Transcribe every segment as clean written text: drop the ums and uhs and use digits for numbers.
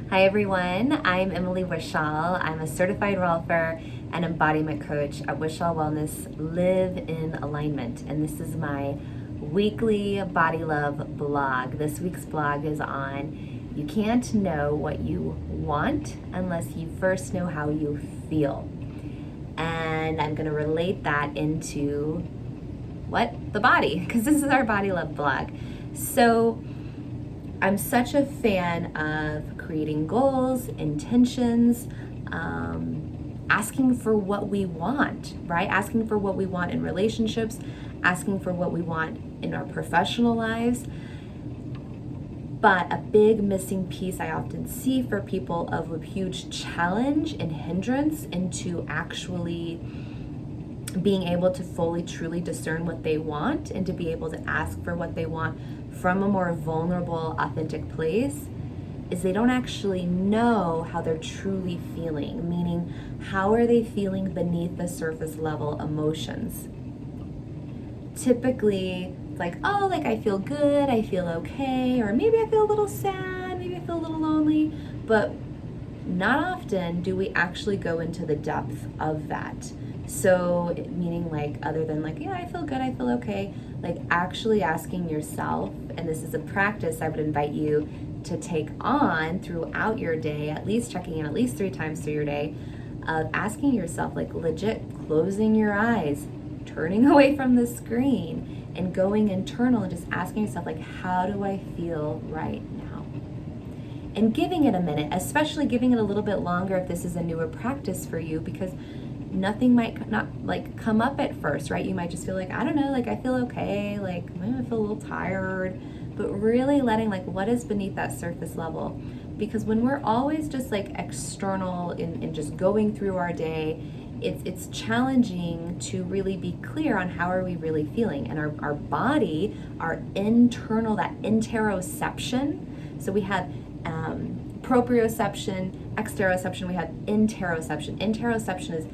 Hi everyone, I'm Emily Wishall. I'm a certified rolfer and embodiment coach at Wishall Wellness Live in Alignment, and this is my weekly Body Love blog. This week's blog is on you can't know what you want unless you first know how you feel. And I'm going to relate that into the body, because this is our Body Love blog. So I'm such a fan of creating goals, intentions, asking for what we want, right? Asking for what we want in relationships, asking for what we want in our professional lives. But a big missing piece I often see for people of a huge challenge and hindrance into actually being able to fully, truly discern what they want and to be able to ask for what they want from a more vulnerable, authentic place is they don't actually know how they're truly feeling, meaning how are they feeling beneath the surface level emotions. Typically, it's like, oh, like I feel good, I feel okay, or maybe I feel a little sad, maybe I feel a little lonely, but not often do we actually go into the depth of that. So, meaning like, other than like, yeah, I feel good, I feel okay, like actually asking yourself, and this is a practice I would invite you to take on throughout your day, at least checking in at least 3 times through your day, of asking yourself, like legit closing your eyes, turning away from the screen, and going internal and just asking yourself, like, how do I feel right now? And giving it a minute, especially giving it a little bit longer if this is a newer practice for you, because nothing might not like come up at first, right? You might just feel like, I don't know, like I feel okay, like I feel a little tired, but really letting like what is beneath that surface level. Because when we're always just like external and just going through our day, it's challenging to really be clear on how are we really feeling. And our body, our internal, that interoception, so we have proprioception, exteroception, we have interoception. Interoception is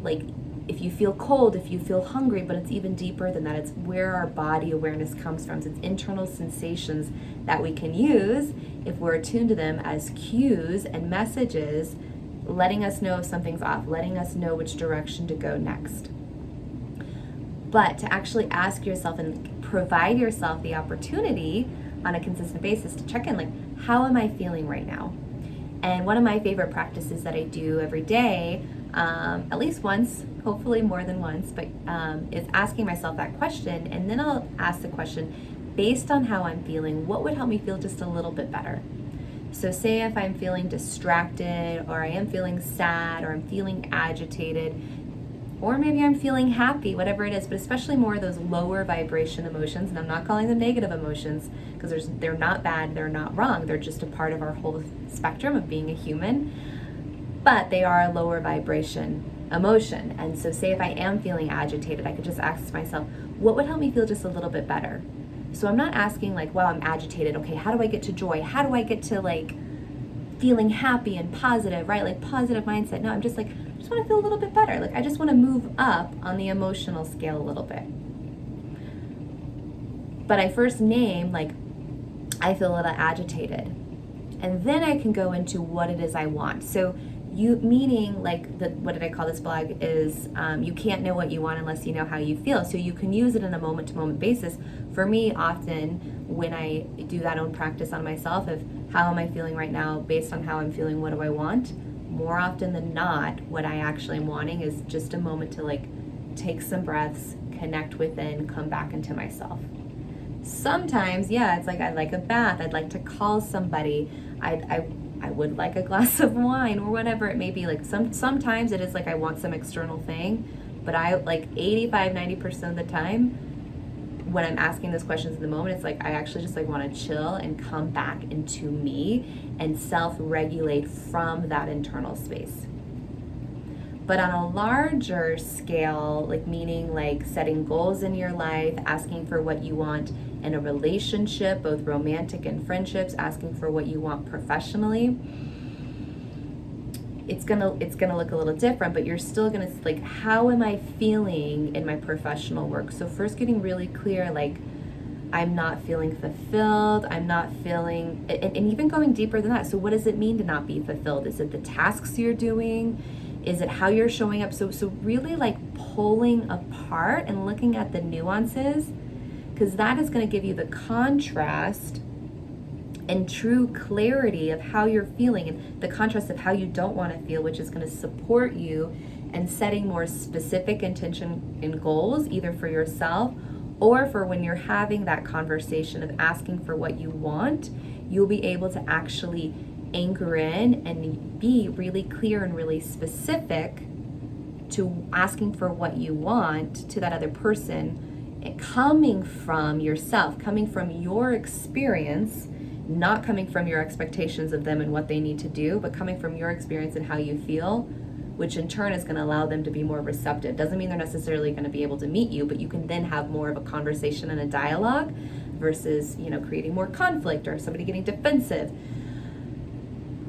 like if you feel cold, if you feel hungry, but it's even deeper than that. It's where our body awareness comes from. So it's internal sensations that we can use if we're attuned to them as cues and messages, letting us know if something's off, letting us know which direction to go next. But to actually ask yourself and provide yourself the opportunity on a consistent basis to check in, like, how am I feeling right now? And one of my favorite practices that I do every day, at least once, hopefully more than once, but is asking myself that question. And then I'll ask the question, based on how I'm feeling, what would help me feel just a little bit better? So say if I'm feeling distracted, or I am feeling sad, or I'm feeling agitated, or maybe I'm feeling happy, whatever it is, but especially more of those lower vibration emotions. And I'm not calling them negative emotions because they're not bad, they're not wrong. They're just a part of our whole spectrum of being a human, but they are a lower vibration emotion. And so say if I am feeling agitated, I could just ask myself, what would help me feel just a little bit better? So I'm not asking like, wow, I'm agitated. Okay, how do I get to joy? How do I get to like feeling happy and positive, right? Like positive mindset. No, I'm just like, I just want to feel a little bit better. Like I just want to move up on the emotional scale a little bit. But I first name like, I feel a little agitated. And then I can go into what it is I want. So you meaning like what did I call this blog is you can't know what you want unless you know how you feel. So you can use it on a moment to moment basis. For me, often when I do that own practice on myself of how am I feeling right now based on how I'm feeling, what do I want? More often than not, what I actually am wanting is just a moment to like take some breaths, connect within, come back into myself. Sometimes, yeah, it's like I'd like a bath, I'd like to call somebody, I would like a glass of wine or whatever it may be. Like sometimes it is like I want some external thing, but I like 85-90% of the time when I'm asking those questions in the moment, it's like I actually just like want to chill and come back into me and self-regulate from that internal space. But on a larger scale, like meaning like setting goals in your life, asking for what you want in a relationship, both romantic and friendships, asking for what you want professionally, it's gonna look a little different, but you're still gonna like, how am I feeling in my professional work? So first getting really clear, like, I'm not feeling fulfilled. I'm not feeling, and even going deeper than that. So what does it mean to not be fulfilled? Is it the tasks you're doing? Is it how you're showing up? So really like pulling apart and looking at the nuances, because that is going to give you the contrast and true clarity of how you're feeling, and the contrast of how you don't want to feel, which is going to support you and setting more specific intention and goals, either for yourself or for when you're having that conversation of asking for what you want. You'll be able to actually anchor in and be really clear and really specific to asking for what you want to that other person, coming from yourself, coming from your experience, not coming from your expectations of them and what they need to do, but coming from your experience and how you feel, which in turn is going to allow them to be more receptive. Doesn't mean they're necessarily going to be able to meet you, but you can then have more of a conversation and a dialogue versus, creating more conflict or somebody getting defensive.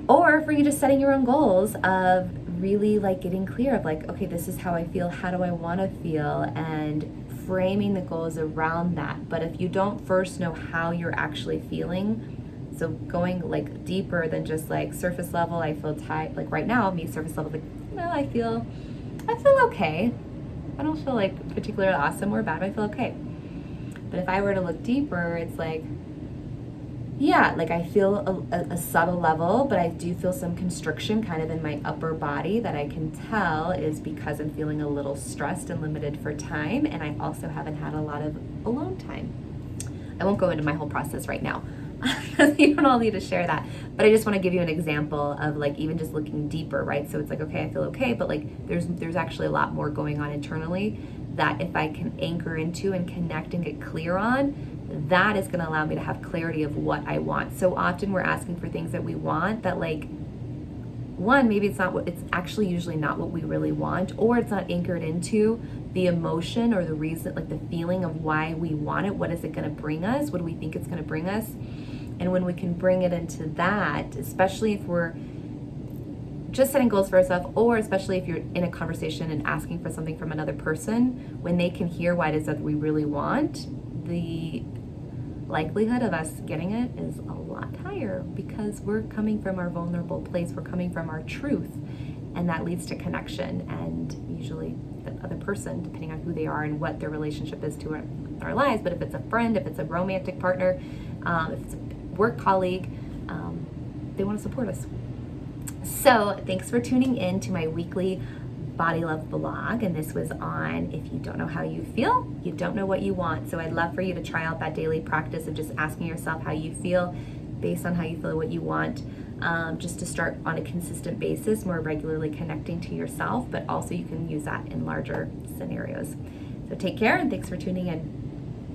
Or for you just setting your own goals of really like getting clear of like, okay, this is how I feel, how do I want to feel, and framing the goals around that. But if you don't first know how you're actually feeling, so going like deeper than just like surface level, I feel tight, like right now, me surface level, like, I feel okay. I don't feel like particularly awesome or bad, but I feel okay. But if I were to look deeper, it's like, yeah, like I feel a subtle level, but I do feel some constriction kind of in my upper body that I can tell is because I'm feeling a little stressed and limited for time, and I also haven't had a lot of alone time. I won't go into my whole process right now. You don't all need to share that, but I just want to give you an example of like even just looking deeper, right? So it's like, okay, I feel okay, but like there's actually a lot more going on internally that if I can anchor into and connect and get clear on, that is going to allow me to have clarity of what I want. So often we're asking for things that we want that like, one, maybe it's actually usually not what we really want, or it's not anchored into the emotion or the reason, like the feeling of why we want it. What is it going to bring us? What do we think it's going to bring us? And when we can bring it into that, especially if we're just setting goals for ourselves, or especially if you're in a conversation and asking for something from another person, when they can hear what it is that we really want, the likelihood of us getting it is a lot higher because we're coming from our vulnerable place, we're coming from our truth, and that leads to connection. And usually the other person, depending on who they are and what their relationship is to our lives, but if it's a friend, if it's a romantic partner, if it's a work colleague, they want to support us. So thanks for tuning in to my weekly Body Love blog, and this was on if you don't know how you feel, you don't know what you want. So I'd love for you to try out that daily practice of just asking yourself how you feel based on how you feel what you want, just to start on a consistent basis, more regularly connecting to yourself, but also you can use that in larger scenarios. So take care, and thanks for tuning in.